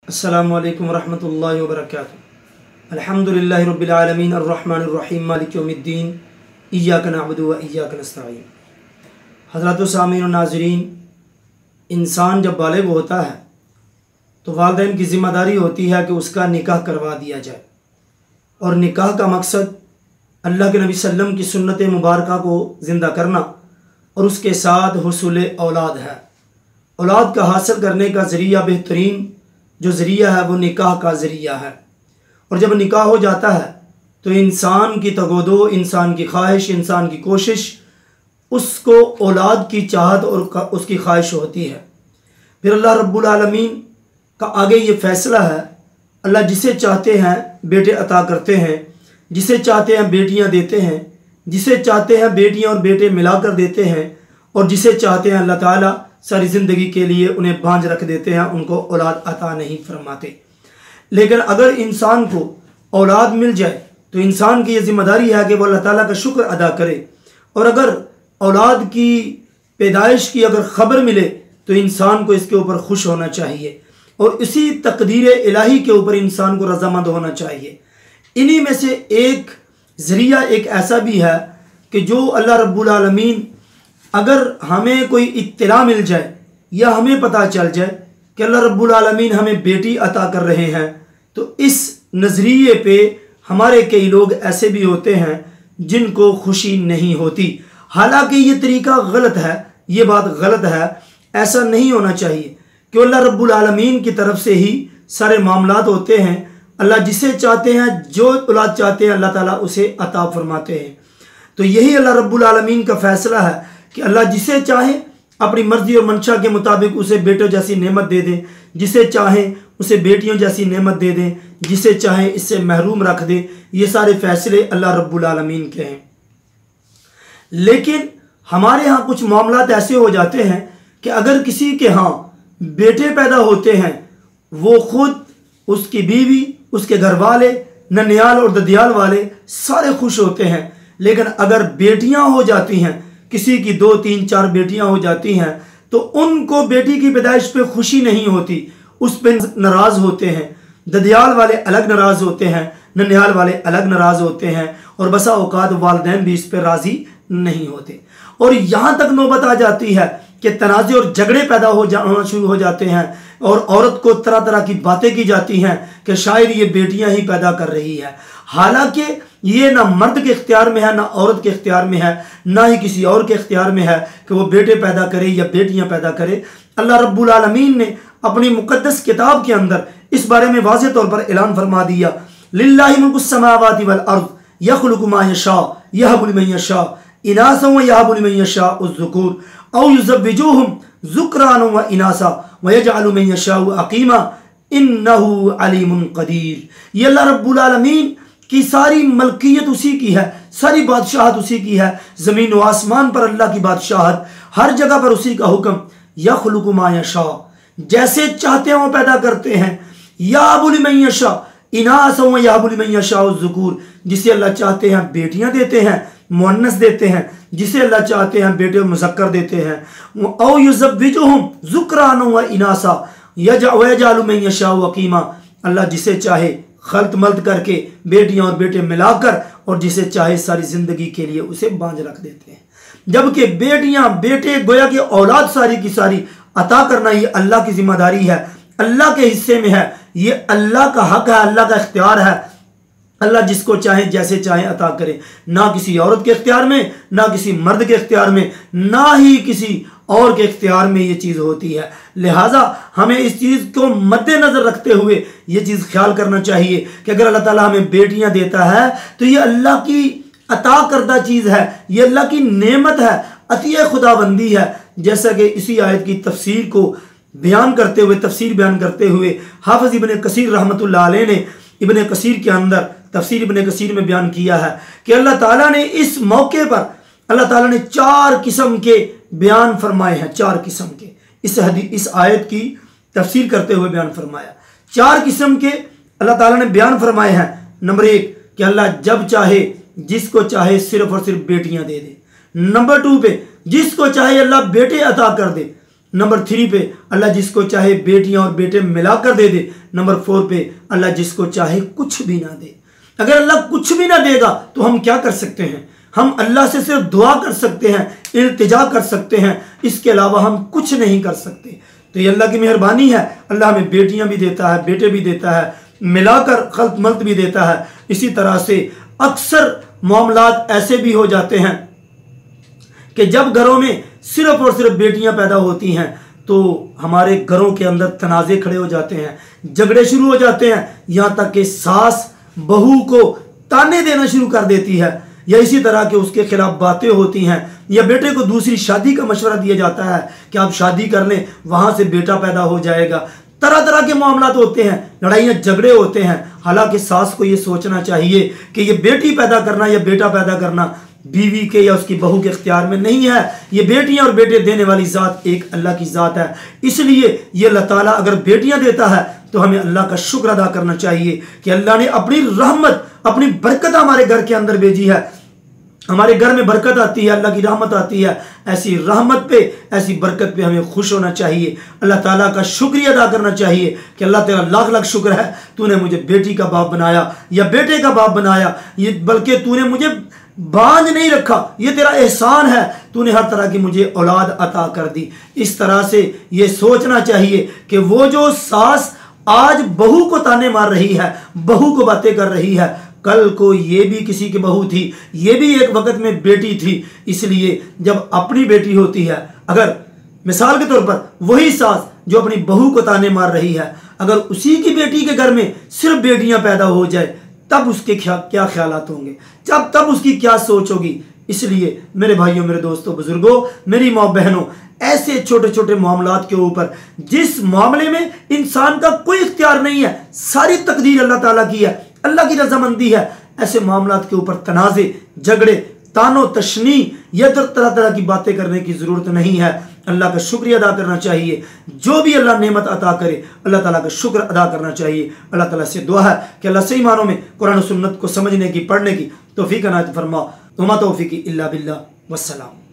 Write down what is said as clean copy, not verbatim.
अस्सलामु अलैकुम वरहमतुल्लाहि वबरकातुहू। अल्हम्दुलिल्लाहि रब्बिल आलमीन अर्रहमानिर रहीम मालिकि यौमिद्दीन इय्याका नअबुदु व इय्याका नस्तईन। हज़रात व सामीन व नाज़रीन, इंसान जब बालिग़ होता है तो वालिदैन की ज़िम्मेदारी होती है कि उसका निकाह करवा दिया जाए। और निकाह का मकसद अल्लाह के नबी सल्लम की सुन्नत मुबारका को ज़िंदा करना और उसके साथ हुसूल औलाद है। औलाद का हासिल करने का ज़रिया, बेहतरीन जो ज़रिया है वो निकाह का ज़रिया है। और जब निकाह हो जाता है तो इंसान की तगोदो, इंसान की ख्वाहिश, इंसान की कोशिश, उसको औलाद की चाहत और उसकी ख्वाहिश होती है। फिर अल्लाह रब्बुल आलमीन का आगे ये फ़ैसला है, अल्लाह जिसे चाहते हैं बेटे अता करते हैं, जिसे चाहते हैं बेटियां देते हैं, जिसे चाहते हैं बेटियां और बेटे मिलाकर देते हैं, और जिसे चाहते हैं अल्लाह ताला सारी ज़िंदगी के लिए उन्हें बांझ रख देते हैं, उनको औलाद अता नहीं फरमाते। लेकिन अगर इंसान को औलाद मिल जाए तो इंसान की ये ज़िम्मेदारी है कि वो अल्लाह ताला का शुक्र अदा करे। और अगर औलाद की पैदाइश की अगर ख़बर मिले तो इंसान को इसके ऊपर खुश होना चाहिए और इसी तकदीर इलाही के ऊपर इंसान को रज़ामंद होना चाहिए। इन्हीं में से एक ज़रिया एक ऐसा भी है कि जो अल्लाह रब्बुल आलमीन, अगर हमें कोई इत्तला मिल जाए या हमें पता चल जाए कि अल्लाह रब्बुल आलमीन हमें बेटी अता कर रहे हैं, तो इस नज़रिए पे हमारे कई लोग ऐसे भी होते हैं जिनको खुशी नहीं होती। हालांकि ये तरीका गलत है, ये बात गलत है। ऐसा नहीं होना चाहिए कि अल्लाह रब्बुल आलमीन की तरफ से ही सारे मामलात होते हैं। अल्लाह जिसे चाहते हैं, जो औलाद चाहते हैं, अल्लाह ताला उसे अता फरमाते हैं। तो यही अल्लाह रब्बुल आलमीन का फ़ैसला है कि अल्लाह जिसे चाहे अपनी मर्ज़ी और मंशा के मुताबिक उसे बेटों जैसी नेमत दे दें, जिसे चाहे उसे बेटियों जैसी नेमत दे दें, जिसे चाहे इससे महरूम रख दें। ये सारे फ़ैसले अल्लाह रब्बुल आलमीन के हैं। लेकिन हमारे यहाँ कुछ मामलात ऐसे हो जाते हैं कि अगर किसी के यहाँ बेटे पैदा होते हैं, वो खुद, उसकी बीवी, उसके घर वाले, ननियाल और ददियाल वाले सारे खुश होते हैं। लेकिन अगर बेटियां हो जाती हैं, किसी की 2, 3, 4 बेटियां हो जाती हैं, तो उनको बेटी की पैदाइश पे खुशी नहीं होती, उस पर नाराज़ होते हैं। ददियाल वाले अलग नाराज़ होते हैं, ननियाल वाले अलग नाराज़ होते हैं, और बसा औकात वालिदैन भी इस पर राज़ी नहीं होते। और यहाँ तक नौबत आ जाती है कि तनाज़े और झगड़े पैदा होना शुरू हो जाते हैं और औरत को तरह तरह की बातें की जाती हैं कि शायद ये बेटियां ही पैदा कर रही है। हालांकि ये ना मर्द के इख्तियार में है, ना औरत के इख्तियार में है, ना ही किसी और के इख्तियार में है कि वो बेटे पैदा करे या बेटियां पैदा करे। अल्लाह रब्बुल आलमीन ने अपनी मुक़द्दस किताब के अंदर इस बारे में वाज़ेह तौर पर ऐलान फरमा दिया, लिल्लाहि मुल्कुस समावाति वल अर्ज़ यख़्लुक़ु मा यशा यहबु लिमन यशा इनासा व यहबु लिमन यशा उज़्ज़ुकूर औ युज़व्विजुहुम ज़ुक्राना व इनासा व यजअलु मन यशाउ अक़ीमा इन्नहु अलीमुन क़दीर। ये अल्लाह रब्बुल आलमीन की सारी मलकियत उसी की है, सारी बादशाहत उसी की है। ज़मीन व आसमान पर अल्लाह की बादशाहत, हर जगह पर उसी का हुक्म। यख़्लुक़ु मा यशा, जैसे चाहते हैं वो पैदा करते हैं। यहबु लिमन यशा इनासा व यहबु लिमन यशा उज़्ज़ुकूर, जिसे अल्लाह चाहते हैं बेटियां देते हैं, मुअन्नस देते हैं, जिसे अल्लाह चाहते हैं बेटे मुज़क्कर देते हैं। औ युज़व्विजुहुम ज़ुक्राना व इनासा व यजअलु मन यशाउ अक़ीमा, अल्लाह जिसे चाहे खल्त मल्त करके बेटियां और बेटे मिलाकर, और जिसे चाहे सारी ज़िंदगी के लिए उसे बांझ रख देते हैं। जबकि बेटियां बेटे गोया कि औलाद सारी की सारी अता करना ये अल्लाह की ज़िम्मेदारी है, अल्लाह के हिस्से में है, ये अल्लाह का हक है, अल्लाह का इख्तियार है। अल्लाह जिसको चाहे जैसे चाहे अता करे, ना किसी औरत के इख्तियार में, ना किसी मर्द के इख्तियार में, ना ही किसी और के इख्तियार में ये चीज़ होती है। लिहाजा हमें इस चीज़ को मद्देनज़र रखते हुए ये चीज़ ख्याल करना चाहिए कि अगर अल्लाह ताला हमें बेटियां देता है तो ये अल्लाह की अता करदा चीज़ है, ये अल्लाह की नेमत है, अतिया खुदाबंदी है। जैसा कि इसी आयत की तफसीर को बयान करते हुए, तफसीर बयान करते हुए हाफिज़ इब्न कसीर रहमतुल्लाह अलैह ने इब्न कसीर के अंदर तफसीर इब्न कसीर में बयान किया है कि अल्लाह ताला ने इस मौके पर अल्लाह ताला ने 4 किस्म के बयान फरमाए हैं। 4 किस्म के इस आयत की तफसीर करते हुए बयान फरमाया। 4 किस्म के अल्लाह ताला ने बयान फरमाए हैं। नंबर 1 कि अल्लाह जब चाहे जिसको चाहे सिर्फ और सिर्फ बेटियां दे दे। नंबर 2 पे जिसको चाहे अल्लाह बेटे अता कर दे। नंबर 3 पे अल्लाह जिसको चाहे बेटियां और बेटे मिलाकर दे दे। नंबर 4 पे अल्लाह जिसको चाहे कुछ भी ना दे। अगर अल्लाह कुछ भी ना देगा तो हम क्या कर सकते हैं? हम अल्लाह से सिर्फ दुआ कर सकते हैं, इल्तिजा कर सकते हैं, इसके अलावा हम कुछ नहीं कर सकते। तो ये अल्लाह की मेहरबानी है। अल्लाह हमें बेटियां भी देता है, बेटे भी देता है, मिलाकर खल्क मल्त भी देता है। इसी तरह से अक्सर मामलात ऐसे भी हो जाते हैं कि जब घरों में सिर्फ और सिर्फ बेटियां पैदा होती हैं तो हमारे घरों के अंदर तनाज़े खड़े हो जाते हैं, झगड़े शुरू हो जाते हैं, यहाँ तक कि सास बहू को ताने देना शुरू कर देती है, या इसी तरह के उसके खिलाफ बातें होती हैं, या बेटे को दूसरी शादी का मशवरा दिया जाता है कि आप शादी कर लें, वहां से बेटा पैदा हो जाएगा। तरह तरह के मामलात होते हैं, लड़ाइयाँ झगड़े होते हैं। हालांकि सास को ये सोचना चाहिए कि ये बेटी पैदा करना या बेटा पैदा करना बीवी के या उसकी बहू के इख्तियार में नहीं है। ये बेटियां और बेटे देने वाली ज़ात एक अल्लाह की ज़ात है। इसलिए ये अल्लाह ताला अगर बेटियां देता है तो हमें अल्लाह का शुक्र अदा करना चाहिए कि अल्लाह ने अपनी रहमत, अपनी बरकत हमारे घर के अंदर भेजी है। हमारे घर में बरकत आती है, अल्लाह की रहमत आती है। ऐसी रहमत पे, ऐसी बरकत पे हमें खुश होना चाहिए, अल्लाह ताला का शुक्रिया अदा करना चाहिए कि अल्लाह तेरा लाख लाख शुक्र है, तूने मुझे बेटी का बाप बनाया या बेटे का बाप बनाया, ये बल्कि तूने मुझे बांझ नहीं रखा, ये तेरा एहसान है, तूने हर तरह की मुझे औलाद अता कर दी। इस तरह से ये सोचना चाहिए कि वो जो सास आज बहू को ताने मार रही है, बहू को बातें कर रही है, कल को ये भी किसी की बहू थी, ये भी एक वक्त में बेटी थी। इसलिए जब अपनी बेटी होती है, अगर मिसाल के तौर पर वही सास जो अपनी बहू को ताने मार रही है, अगर उसी की बेटी के घर में सिर्फ बेटियां पैदा हो जाए तब उसके क्या ख्यालात होंगे, तब उसकी क्या सोच होगी। इसलिए मेरे भाइयों, मेरे दोस्तों, बुजुर्गों, मेरी माँ बहनों, ऐसे छोटे छोटे मामलात के ऊपर जिस मामले में इंसान का कोई इख्तियार नहीं है, सारी तकदीर अल्लाह ताला की है, अल्लाह की रजामंदी है, ऐसे मामलात के ऊपर तनाज़े, झगड़े, तानो तशनी या तरह तरह की बातें करने की ज़रूरत नहीं है। अल्लाह का शुक्रिया अदा करना चाहिए। जो भी अल्लाह नेमत अता करे अल्लाह ताला का शुक्र अदा करना चाहिए। अल्लाह ताला से दुआ है कि अल्लाह सही मानों में कुरान और सुन्नत को समझने की, पढ़ने की तौफीक अनायत फरमा। वमा तौफीकी इल्ला बिल्लाह। वस्सलाम।